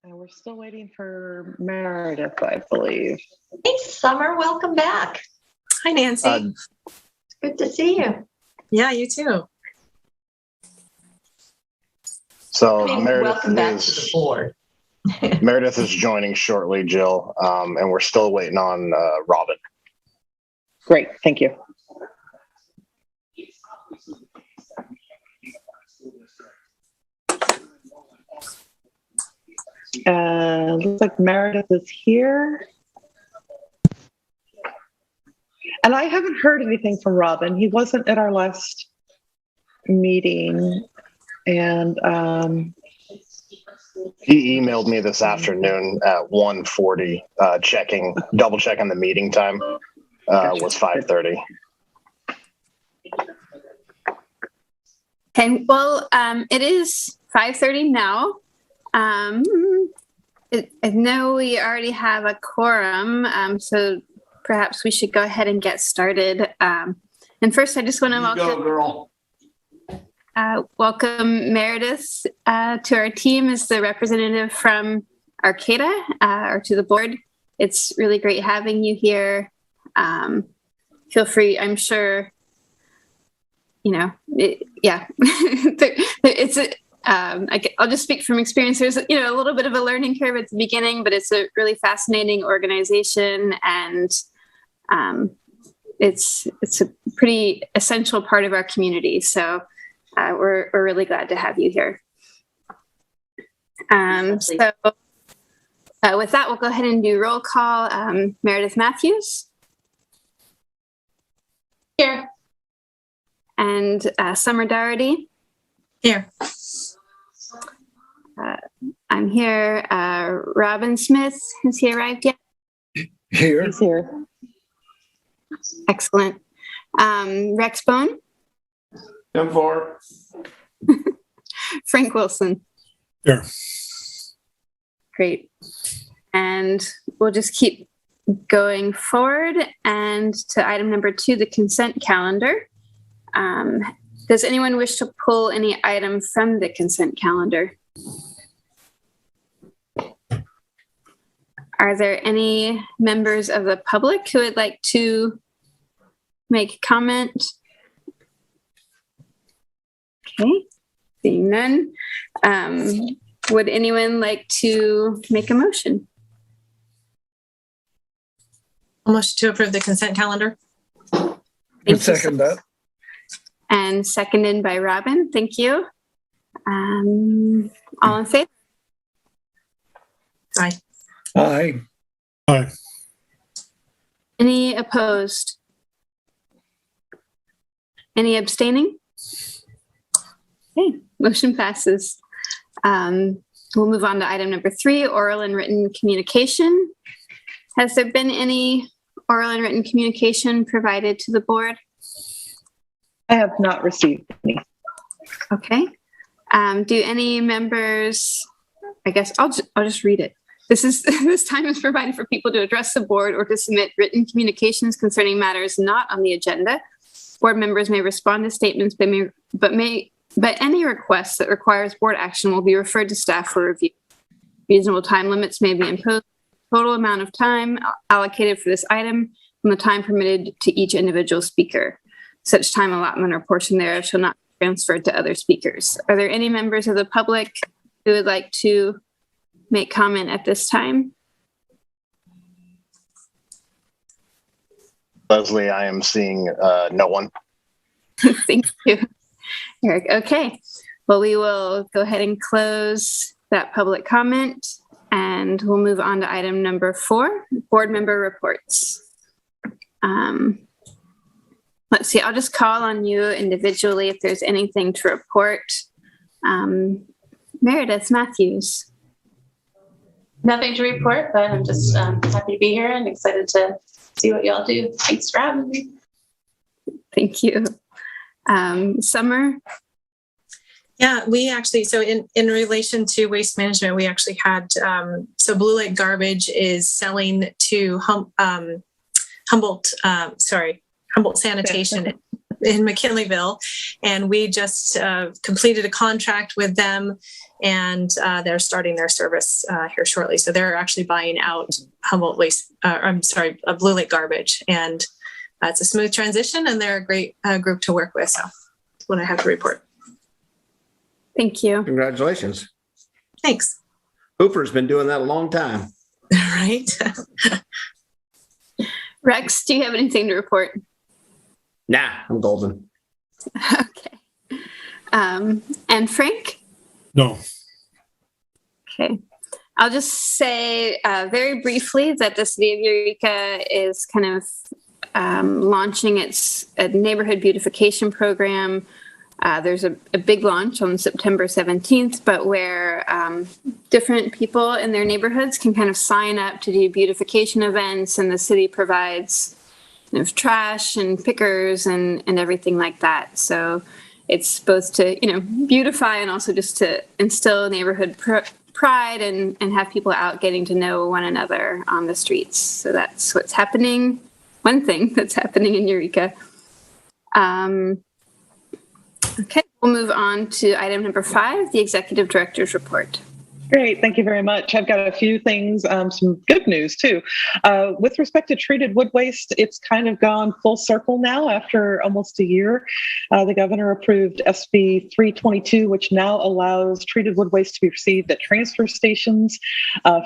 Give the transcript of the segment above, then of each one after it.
And we're still waiting for Meredith, I believe. Hey, Summer, welcome back. Hi, Nancy. Good to see you. Yeah, you too. So Welcome back to the board. Meredith is joining shortly, Jill, and we're still waiting on Robin. Great, thank you. Looks like Meredith is here. And I haven't heard anything from Robin. He wasn't at our last meeting. And He emailed me this afternoon at 1:40, double checking the meeting time was 5:30. Okay, well, it is 5:30 now. I know we already have a quorum, so perhaps we should go ahead and get started. And first, I just want to welcome Meredith to our team as the representative from Arcata, or to the board. It's really great having you here. Feel free, I'm sure, I'll just speak from experience. There's, a little bit of a learning curve at the beginning, but it's a really fascinating organization, and it's a pretty essential part of our community. So we're really glad to have you here. So with that, we'll go ahead and do roll call. Meredith Matthews. Here. And Summer Doherty. Here. I'm here. Robin Smith, has he arrived yet? Here. He's here. Excellent. Rex Bone. I'm for. Frank Wilson. Here. Great. And we'll just keep going forward. And to item number 2, the consent calendar. Does anyone wish to pull any item from the consent calendar? Are there any members of the public who would like to make comment? Okay, seeing none. Would anyone like to make a motion? A motion to approve the consent calendar. I'd second that. And seconded by Robin. Thank you. All in favor? Aye. Aye. Aye. Any opposed? Any abstaining? Okay, motion passes. We'll move on to item number 3, oral and written communication. Has there been any oral and written communication provided to the board? I have not received any. Okay. Do any members, I guess I'll just read it. This time is provided for people to address the board or to submit written communications concerning matters not on the agenda. Board members may respond to statements, but any request that requires board action will be referred to staff for review. Reasonable time limits may be imposed. Total amount of time allocated for this item and the time permitted to each individual speaker. Such time allotment or portion thereof shall not be transferred to other speakers. Are there any members of the public who would like to make comment at this time? Leslie, I am seeing no one. Thank you, Eric. Okay, well, we will go ahead and close that public comment, and we'll move on to item number 4, board member reports. Let's see, I'll just call on you individually if there's anything to report. Meredith Matthews. Nothing to report, but I'm just happy to be here and excited to see what y'all do. Thanks for having me. Thank you. Summer. Yeah, we actually, so in relation to waste management, we actually had, so Blue Lake Garbage is selling to Humboldt Sanitation in McKinleyville, and we just completed a contract with them, and they're starting their service here shortly. So they're actually buying out Humboldt Blue Lake Garbage, and it's a smooth transition, and they're a great group to work with. So that's what I have to report. Thank you. Congratulations. Thanks. Hooper's been doing that a long time. Right. Rex, do you have anything to report? Nah, I'm golden. Okay. And Frank? No. Okay. I'll just say very briefly that the City of Eureka is kind of launching its neighborhood beautification program. There's a big launch on September 17th, but where different people in their neighborhoods can kind of sign up to do beautification events, and the city provides trash and pickers and everything like that. So it's both to, beautify and also just to instill neighborhood pride and have people out getting to know one another on the streets. So that's what's happening. One thing that's happening in Eureka. Okay, we'll move on to item number 5, the Executive Director's Report. Great. Thank you very much. I've got a few things, some good news too. With respect to treated wood waste, it's kind of gone full circle now after almost a year. The governor approved SB 322, which now allows treated wood waste to be received at transfer stations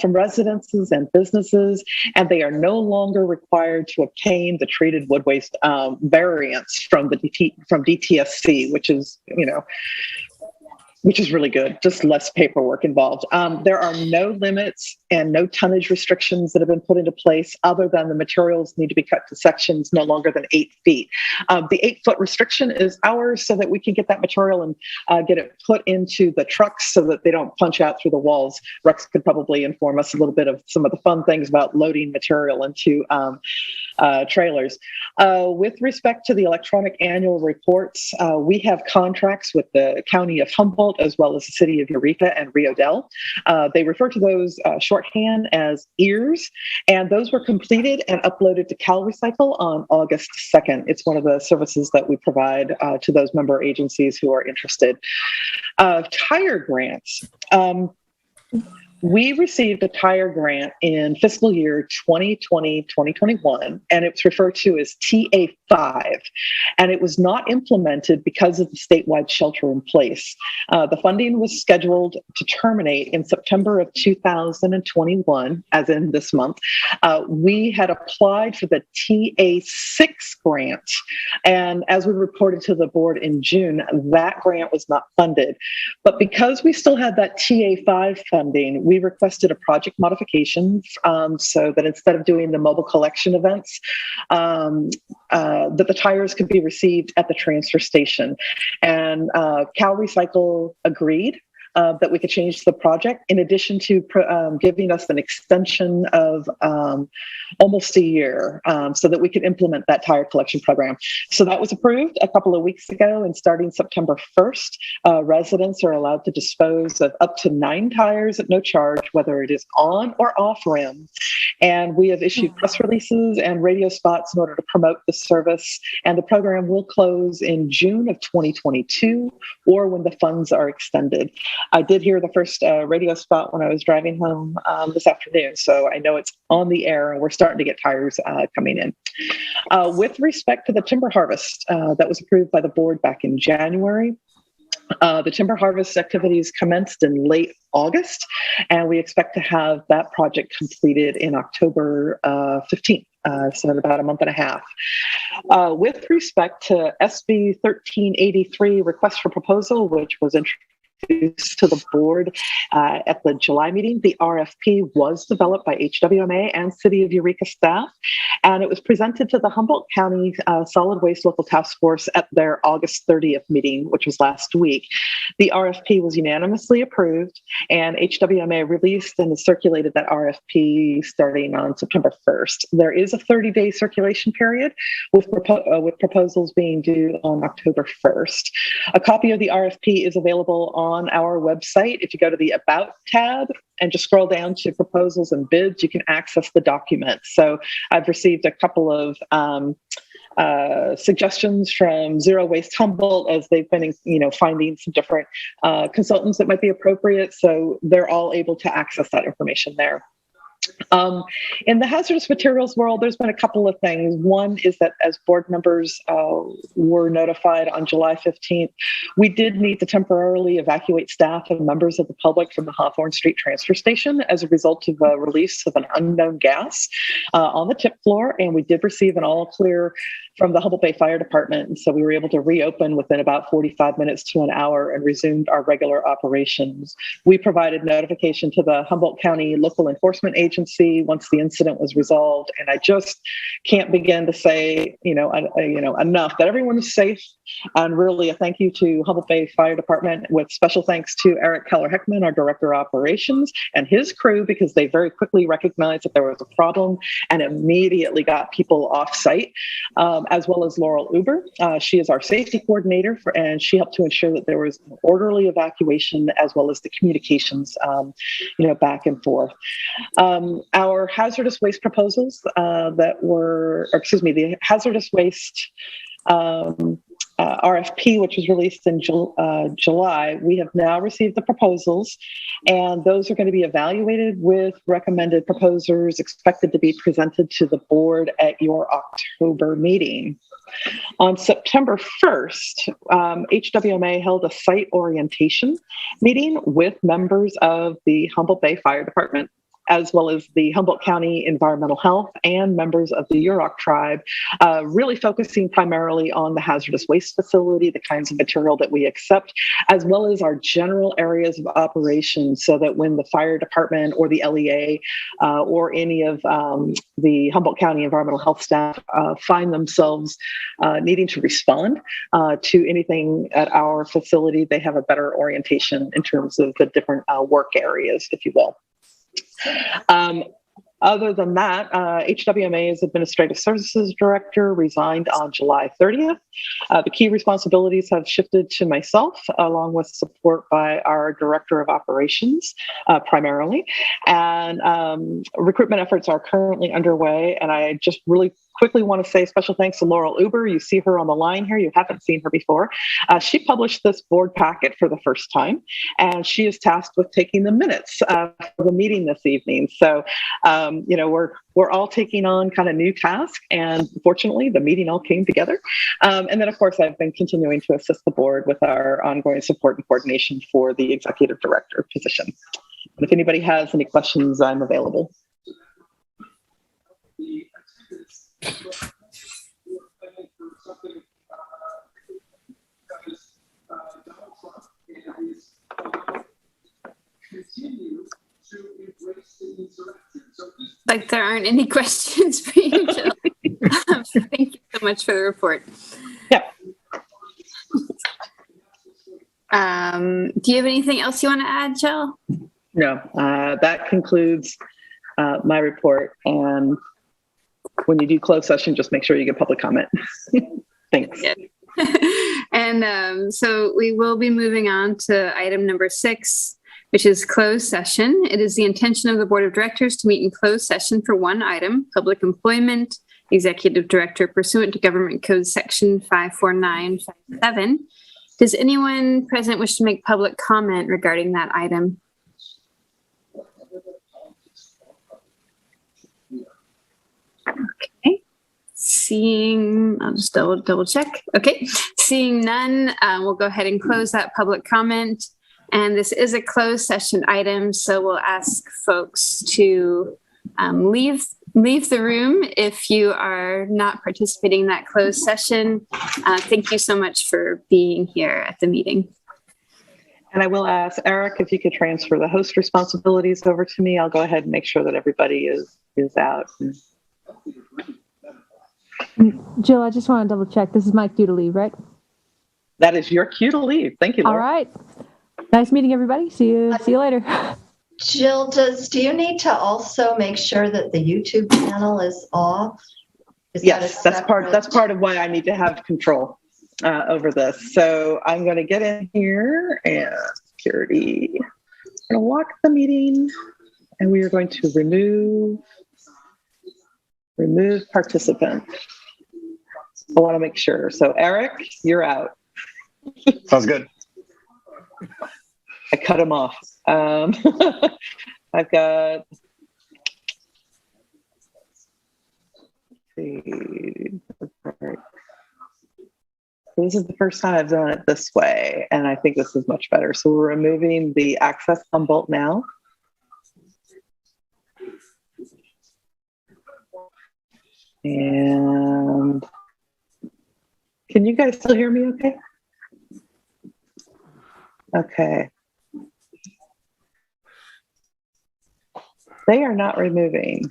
from residences and businesses, and they are no longer required to obtain the treated wood waste variance from DTSC, which is really good, just less paperwork involved. There are no limits and no tonnage restrictions that have been put into place other than the materials need to be cut to sections no longer than 8 feet. The 8-foot restriction is ours so that we can get that material and get it put into the trucks so that they don't punch out through the walls. Rex could probably inform us a little bit of some of the fun things about loading material into trailers. With respect to the electronic annual reports, we have contracts with the County of Humboldt as well as the City of Eureka and Rio Dell. They refer to those shorthand as EARS, and those were completed and uploaded to CalRecycle on August 2nd. It's one of the services that we provide to those member agencies who are interested. Tire grants. We received a tire grant in fiscal year 2020-2021, and it's referred to as TA5, and it was not implemented because of the statewide shelter in place. The funding was scheduled to terminate in September of 2021, as in this month. We had applied for the TA6 grant, and as we reported to the board in June, that grant was not funded. But because we still had that TA5 funding, we requested a project modification so that instead of doing the mobile collection events, that the tires could be received at the transfer station. And CalRecycle agreed that we could change the project, in addition to giving us an extension of almost a year so that we could implement that tire collection program. So that was approved a couple of weeks ago, and starting September 1st, residents are allowed to dispose of up to 9 tires at no charge, whether it is on or off rim. And we have issued press releases and radio spots in order to promote the service, and the program will close in June of 2022 or when the funds are extended. I did hear the first radio spot when I was driving home this afternoon, so I know it's on the air and we're starting to get tires coming in. With respect to the timber harvest that was approved by the board back in January, the timber harvest activities commenced in late August, and we expect to have that project completed in October 15th. So in about a month and a half. With respect to SB 1383 request for proposal, which was introduced to the board at the July meeting, the RFP was developed by HWMA and City of Eureka staff, and it was presented to the Humboldt County Solid Waste Local Task Force at their August 30th meeting, which was last week. The RFP was unanimously approved, and HWMA released and circulated that RFP starting on September 1st. There is a 30-day circulation period with proposals being due on October 1st. A copy of the RFP is available on our website. If you go to the About tab and just scroll down to proposals and bids, you can access the document. So I've received a couple of suggestions from Zero Waste Humboldt as they've been, finding some different consultants that might be appropriate. So they're all able to access that information there. In the hazardous materials world, there's been a couple of things. One is that as board members were notified on July 15th, we did need to temporarily evacuate staff and members of the public from the Hawthorne Street transfer station as a result of a release of an unknown gas on the tip floor. And we did receive an all clear from the Humboldt Bay Fire Department. And so we were able to reopen within about 45 minutes to an hour and resumed our regular operations. We provided notification to the Humboldt County Local Enforcement Agency once the incident was resolved. And I just can't begin to say, enough that everyone is safe. And really a thank you to Humboldt Bay Fire Department, with special thanks to Eric Keller-Heckman, our Director of Operations, and his crew, because they very quickly recognized that there was a problem and immediately got people off site. As well as Laurel Uber. She is our safety coordinator, and she helped to ensure that there was an orderly evacuation as well as the communications, back and forth. Our hazardous waste proposals the hazardous waste RFP, which was released in July, we have now received the proposals, and those are going to be evaluated with recommended proposers expected to be presented to the board at your October meeting. On September 1st, HWMA held a site orientation meeting with members of the Humboldt Bay Fire Department, as well as the Humboldt County Environmental Health and members of the Yurok tribe, really focusing primarily on the hazardous waste facility, the kinds of material that we accept, as well as our general areas of operation, so that when the fire department or the LEA or any of the Humboldt County Environmental Health staff find themselves needing to respond to anything at our facility, they have a better orientation in terms of the different work areas, if you will. Other than that, HWMA's Administrative Services Director resigned on July 30th. The key responsibilities have shifted to myself, along with support by our Director of Operations, primarily. And recruitment efforts are currently underway, and I just really quickly want to say special thanks to Laurel Uber. You see her on the line here. You haven't seen her before. She published this board packet for the first time, and she is tasked with taking the minutes for the meeting this evening. So, we're all taking on kind of new tasks, and fortunately, the meeting all came together. And then, of course, I've been continuing to assist the board with our ongoing support and coordination for the executive director position. And if anybody has any questions, I'm available. Like there aren't any questions for you, Jill. Thank you so much for the report. Yeah. Do you have anything else you want to add, Jill? No, that concludes my report. And when you do closed session, just make sure you get public comment. Thanks. Yeah. And so we will be moving on to item number 6, which is closed session. It is the intention of the Board of Directors to meet in closed session for one item, public employment, Executive Director pursuant to Government Code Section 54957. Does anyone present wish to make public comment regarding that item? Okay. I'll just double check. Okay. Seeing none, we'll go ahead and close that public comment. And this is a closed session item, so we'll ask folks to leave the room if you are not participating in that closed session. Thank you so much for being here at the meeting. And I will ask Eric if you could transfer the host responsibilities over to me. I'll go ahead and make sure that everybody is out. Jill, I just want to double check. This is my cue to leave, right? That is your cue to leave. Thank you, Laura. All right. Nice meeting everybody. See you later. Jill, do you need to also make sure that the YouTube channel is off? Yes, that's part of why I need to have control over this. So I'm going to get in here and security. I'm going to lock the meeting, and we are going to remove participant. I want to make sure. So Eric, you're out. Sounds good. I cut him off. I've got. This is the first time I've done it this way, and I think this is much better. So we're removing the access Humboldt now. And can you guys still hear me okay? Okay. They are not removing.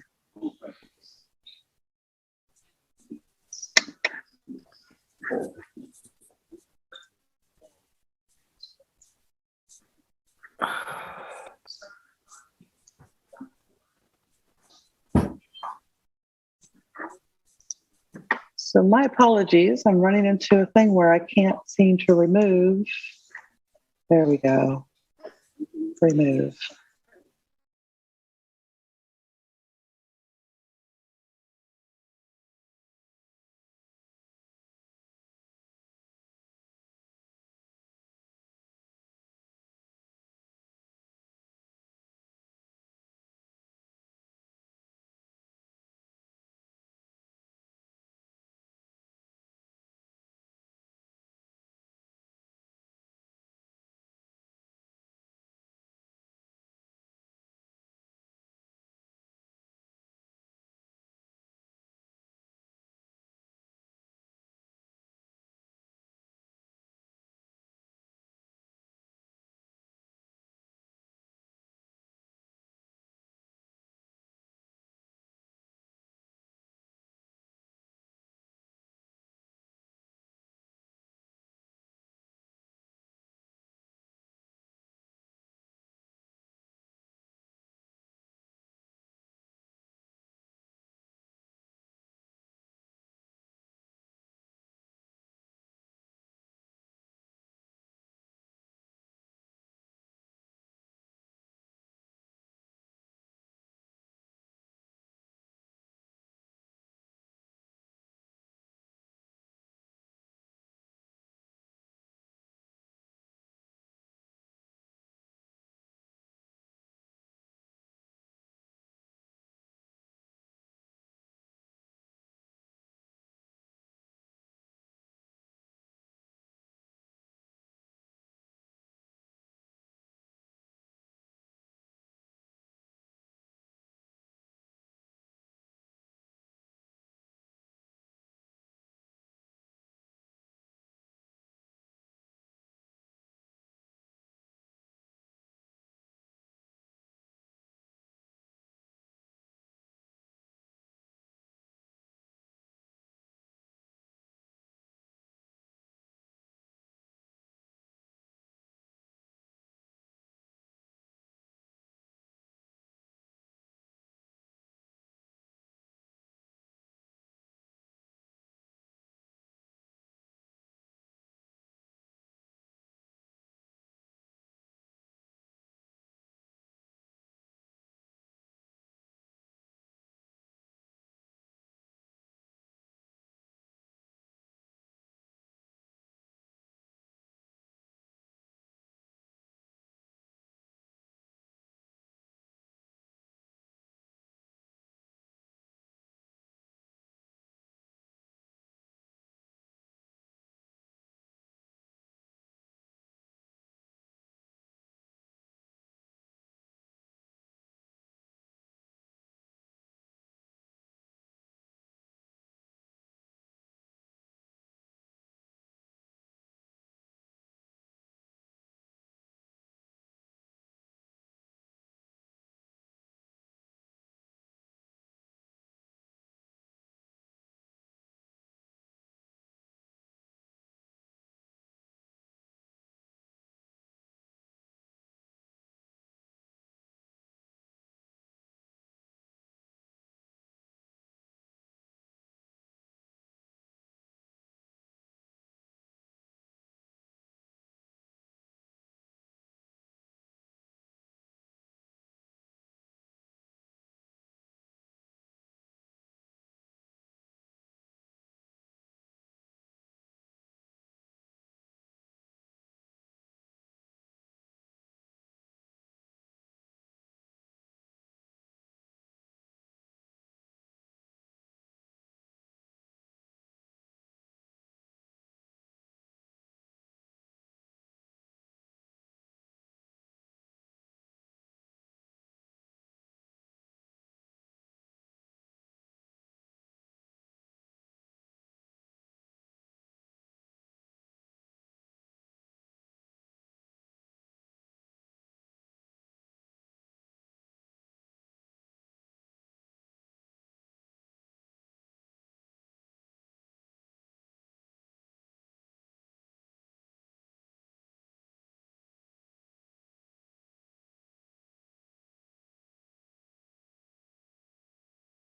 So my apologies. I'm running into a thing where I can't seem to remove. There we go. Remove.